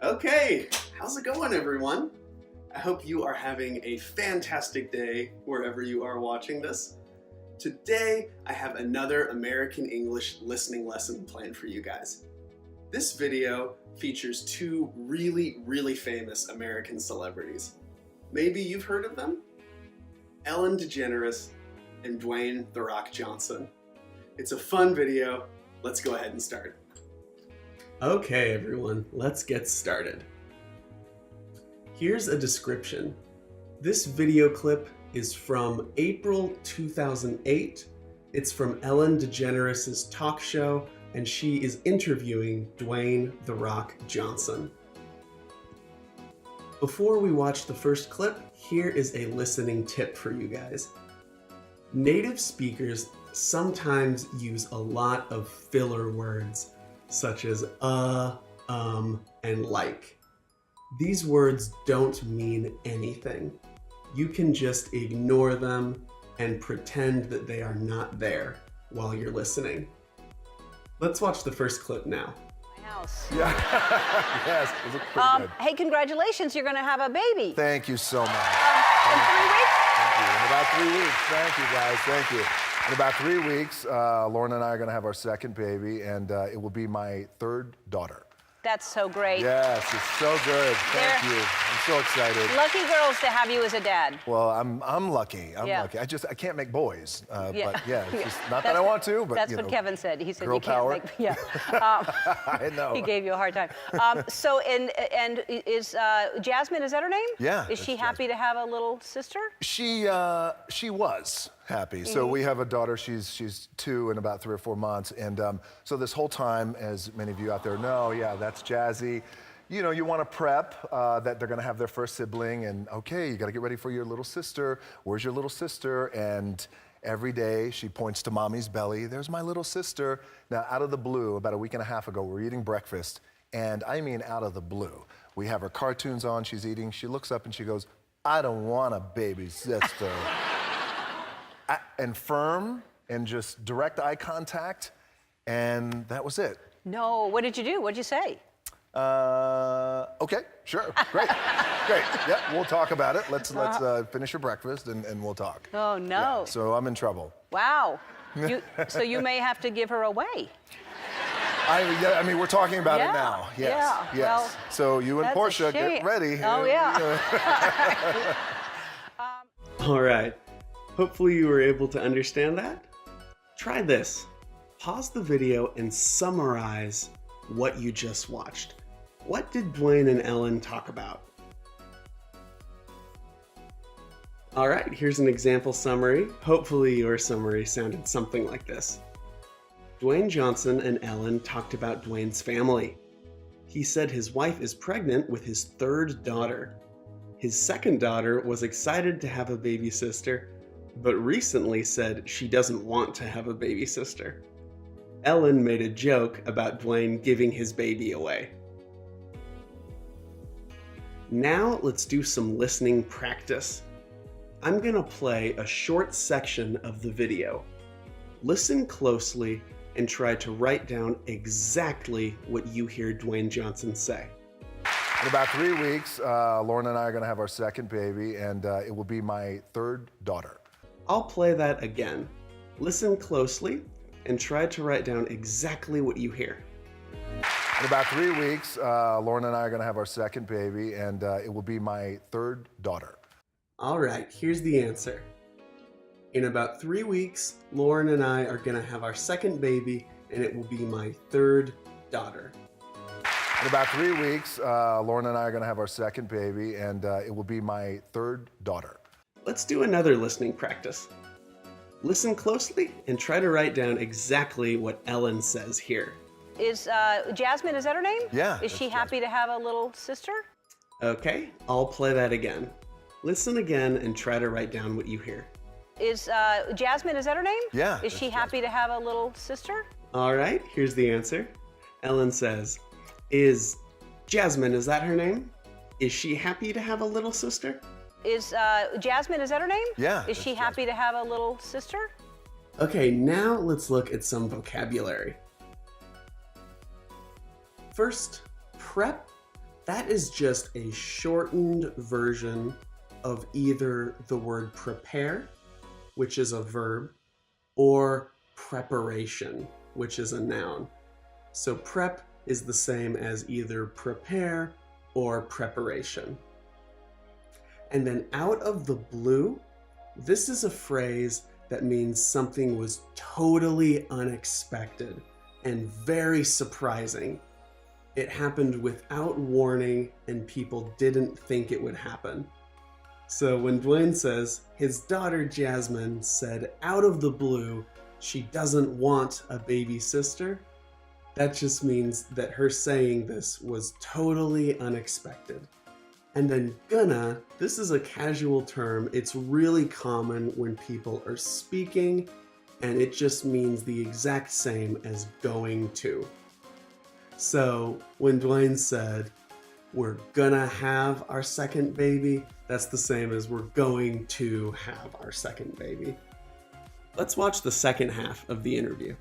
Okay, how's it going, everyone? I hope you are having a fantastic day wherever you are watching this. Today, I have another American English listening lesson planned for you guys. This video features two really famous American celebrities. Maybe you've heard of them? Ellen DeGeneres and Dwayne "The Rock" Johnson. It's a fun video. Let's go ahead and start. Okay, everyone, let's get started. Here's a description. This video clip is from April 2008. It's from Ellen DeGeneres' talk show, and she is interviewing Dwayne "The Rock" Johnson. Before we watch the first clip, here is a listening tip for you guys. Native speakers sometimes use a lot of filler words, such as and like. These words don't mean anything. You can just ignore them and pretend that they are not there while you're listening. Let's watch the first clip now. House. Yeah. Yes, it was pretty good. Hey, congratulations, you're going to have a baby. Thank you so much. In 3 weeks? Thank you. In about 3 weeks. Thank you, guys. Thank you. In about 3 weeks, Lauren and I are going to have our second baby, and it will be my third daughter. That's so great. Yes, it's so good. Thank you. I'm so excited. Lucky girls to have you as a dad. Well, I'm lucky. I'm Yeah. lucky. I can't make boys. Yeah. But yeah, it's just not that I want to, but that's you what know, Kevin said. He said girl you can't power. make. Yeah. I know. He gave you a hard time. So and is Jasmine? Is that her name? Yeah, Is she that's happy to have a little sister? She was happy. So we have a daughter. She's 2 in about 3 or 4 months, and so this whole time, as many of you out there know, yeah, that's Jazzy. You know, you want to prep that they're going to have their first sibling, and okay, you got to get ready for your little sister. Where's your little sister? And every day she points to mommy's belly. There's my little sister. Now, out of the blue, about a week and a half ago, we're eating breakfast, and I mean out of the blue. We have her cartoons on. She's eating. She looks up and she goes, "I don't want a baby sister." And firm and just direct eye contact, and that was it. No. What did you do? What'd you say? Okay, sure, great, great. Yep, we'll talk about it. Let's finish your breakfast and we'll talk. Oh no. Yeah, so I'm in trouble. Wow. So you may have to give her away. I mean, we're talking about Yeah, it now. Yes, yeah, yes. well, So you and that's a Portia, shame. get ready. Oh yeah. All right, hopefully you were able to understand that. Try this. Pause the video and summarize what you just watched. What did Dwayne and Ellen talk about? All right, here's an example summary. Hopefully your summary sounded something like this. Dwayne Johnson and Ellen talked about Dwayne's family. He said his wife is pregnant with his third daughter. His second daughter was excited to have a baby sister, but recently said she doesn't want to have a baby sister. Ellen made a joke about Dwayne giving his baby away. Now let's do some listening practice. I'm gonna play a short section of the video. Listen closely and try to write down exactly what you hear Dwayne Johnson say. In about 3 weeks, Lauren and I are going to have our second baby, and it will be my third daughter. I'll play that again. Listen closely and try to write down exactly what you hear. In about 3 weeks, Lauren and I are going to have our second baby, and it will be my third daughter. All right, here's the answer. In about 3 weeks, Lauren and I are gonna have our second baby, and it will be my third daughter. In about 3 weeks, Lauren and I are going to have our second baby, and it will be my third daughter. Let's do another listening practice. Listen closely and try to write down exactly what Ellen says here. Is Jasmine? Is that her name? Yeah. Is she happy to have a little sister? Okay, I'll play that again. Listen again and try to write down what you hear. Is Jasmine? Is that her name? Yeah. Is she happy to have a little sister? All right, here's the answer. Ellen says, is Jasmine, is that her name? Is she happy to have a little sister? Is Jasmine? Is that her name? Yeah. Is she happy to have a little sister? Okay, now let's look at some vocabulary. First, prep That is just a shortened version of either the word prepare, which is a verb, or preparation, which is a noun. So prep is the same as either prepare or preparation. And then out of the blue, this is a phrase that means something was totally unexpected and very surprising. It happened without warning and people didn't think it would happen. So when Dwayne says his daughter Jasmine said out of the blue she doesn't want a baby sister, that just means that her saying this was totally unexpected. And then gonna, this is a casual term. It's really common when people are speaking, and it just means the exact same as going to. So when Dwayne said, we're gonna have our second baby, that's the same as we're going to have our second baby. Let's watch the second half of the interview.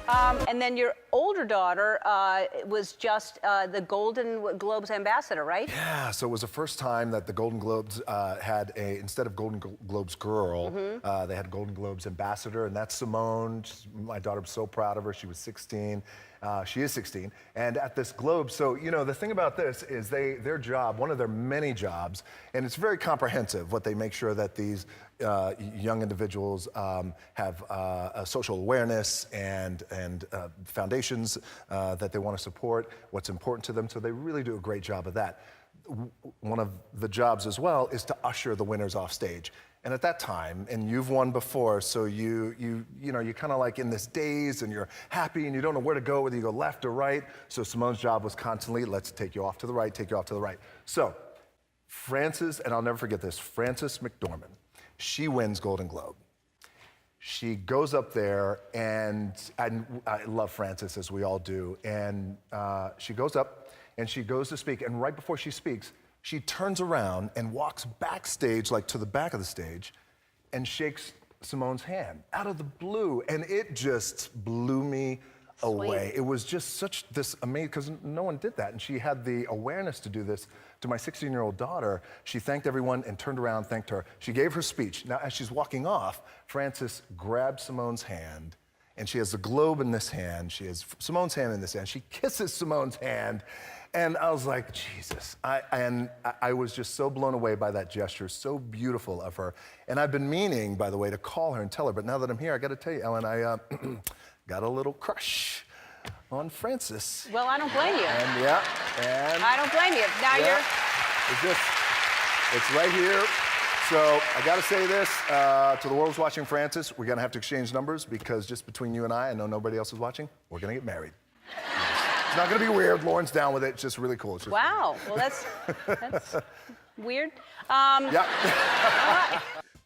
And then your older daughter was just the Golden Globes ambassador, right? Yeah, so it was the first time that the Golden Globes had instead of Golden Globes girl, they had Golden Globes ambassador, and that's Simone. My daughter was so proud of her. She was 16. She is 16. And at this Globe, so, you know, the thing about this is their job, one of their many jobs, and it's very comprehensive, what they make sure that these young individuals have a social awareness and foundations that they want to support, what's important to them. So they really do a great job of that. One of the jobs as well is to usher the winners off stage. And at that time, and you've won before, so you know, you're kind of like in this daze and you're happy and you don't know where to go, whether you go left or right. So Simone's job was constantly, let's take you off to the right, take you off to the right. So Frances, and I'll never forget this, Frances McDormand, she wins Golden Globe. She goes up there, and I love Frances, as we all do, and she goes up and she goes to speak, and right before she speaks, she turns around and walks backstage, like to the back of the stage, and shakes Simone's hand out of the blue, and it just blew me away. It was just such this amazing, because no one did that, and she had the awareness to do this to my 16-year-old daughter. She thanked everyone and turned around, thanked her. She gave her speech. Now, as she's walking off, Frances grabbed Simone's hand, and she has the globe in this hand. She has Simone's hand in this hand. She kisses Simone's hand, and I was like, Jesus. I was just so blown away by that gesture, so beautiful of her. And I've been meaning, by the way, to call her and tell her, but now that I'm here, I got to tell you, Ellen, I got a little crush on Frances. Well, I don't blame you. And I don't blame you. Now it's right here. So I got to say this to the world who's watching Frances, we're going to have to exchange numbers because just between you and I know nobody else is watching, we're going to get married. It's not going to be weird. Lauren's down with it. It's just really cool. It's just wow. Well, that's weird.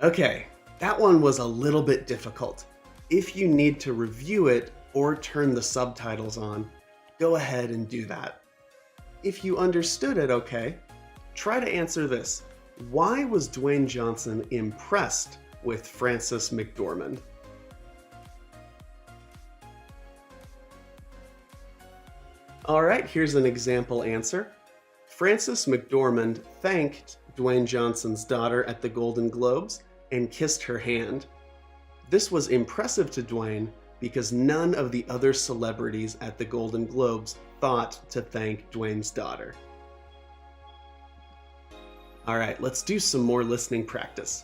Okay, that one was a little bit difficult. If you need to review it or turn the subtitles on, go ahead and do that. If you understood it okay, try to answer this. Why was Dwayne Johnson impressed with Frances McDormand? All right, here's an example answer. Frances McDormand thanked Dwayne Johnson's daughter at the Golden Globes and kissed her hand. This was impressive to Dwayne because none of the other celebrities at the Golden Globes thought to thank Dwayne's daughter. All right, let's do some more listening practice.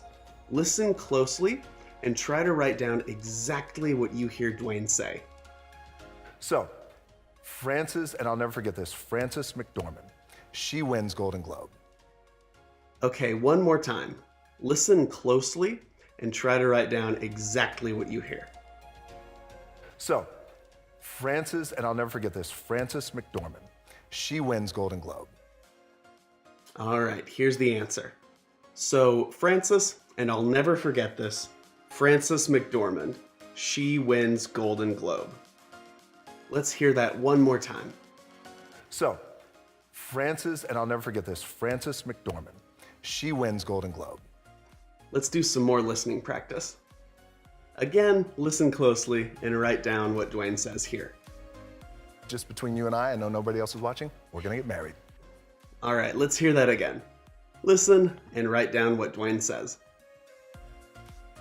Listen closely and try to write down exactly what you hear Dwayne say. So, Frances, and I'll never forget this, Frances McDormand, she wins Golden Globe. Okay, one more time. Listen closely and try to write down exactly what you hear. So, Frances, and I'll never forget this, Frances McDormand, she wins Golden Globe. All right, here's the answer. So, Frances, and I'll never forget this, Frances McDormand, she wins Golden Globe. Let's hear that one more time. So, Frances, and I'll never forget this, Frances McDormand, she wins Golden Globe. Let's do some more listening practice. Again, listen closely and write down what Dwayne says here. Just between you and I know nobody else is watching, we're gonna get married. All right, let's hear that again. Listen and write down what Dwayne says.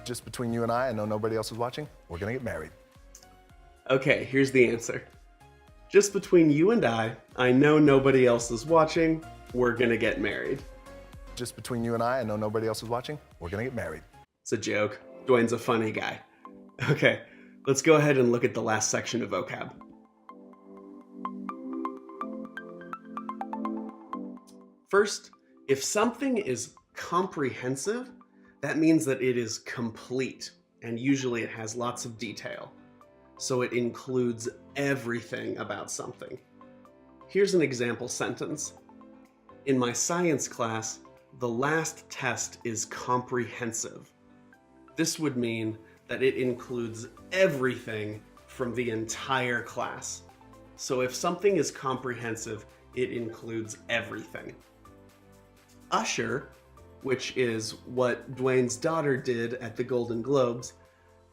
Just between you and I know nobody else is watching, we're gonna get married. Okay, here's the answer. Just between you and I know nobody else is watching, we're gonna get married. Just between you and I know nobody else is watching, we're gonna get married. It's a joke. Dwayne's a funny guy. Okay, let's go ahead and look at the last section of vocab. First, if something is comprehensive, that means that it is complete, and usually it has lots of detail. So it includes everything about something. Here's an example sentence. In my science class, the last test is comprehensive. This would mean that it includes everything from the entire class. So if something is comprehensive, it includes everything. Usher, which is what Dwayne's daughter did at the Golden Globes,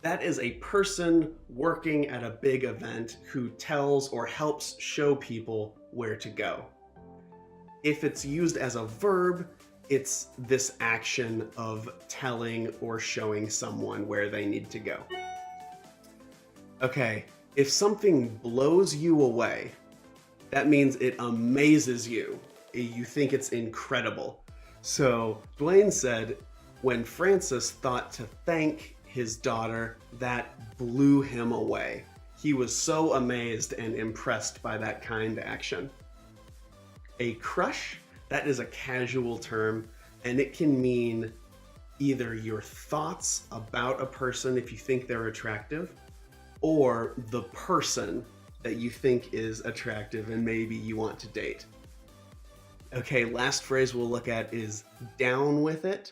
that is a person working at a big event who tells or helps show people where to go. If it's used as a verb, it's this action of telling or showing someone where they need to go. Okay, if something blows you away, that means it amazes you. You think it's incredible. So Dwayne said, when Francis thought to thank his daughter, that blew him away. He was so amazed and impressed by that kind action. A crush, that is a casual term, and it can mean either your thoughts about a person if you think they're attractive, or the person that you think is attractive and maybe you want to date. Okay, last phrase we'll look at is down with it.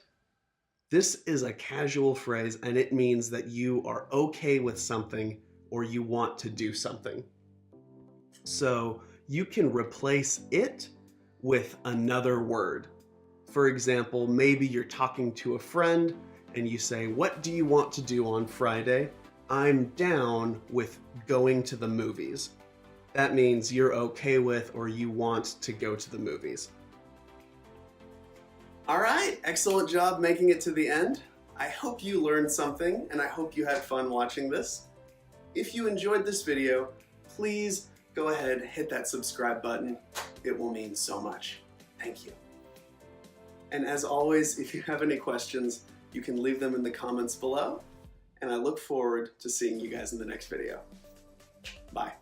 This is a casual phrase, and it means that you are okay with something or you want to do something. So you can replace it with another word. For example, maybe you're talking to a friend and you say, "What do you want to do on Friday?" "I'm down with going to the movies." That means you're okay with or you want to go to the movies. All right, excellent job making it to the end. I hope you learned something and I hope you had fun watching this. If you enjoyed this video, please go ahead, hit that subscribe button. It will mean so much. Thank you. And as always, if you have any questions, you can leave them in the comments below. And I look forward to seeing you guys in the next video. Bye.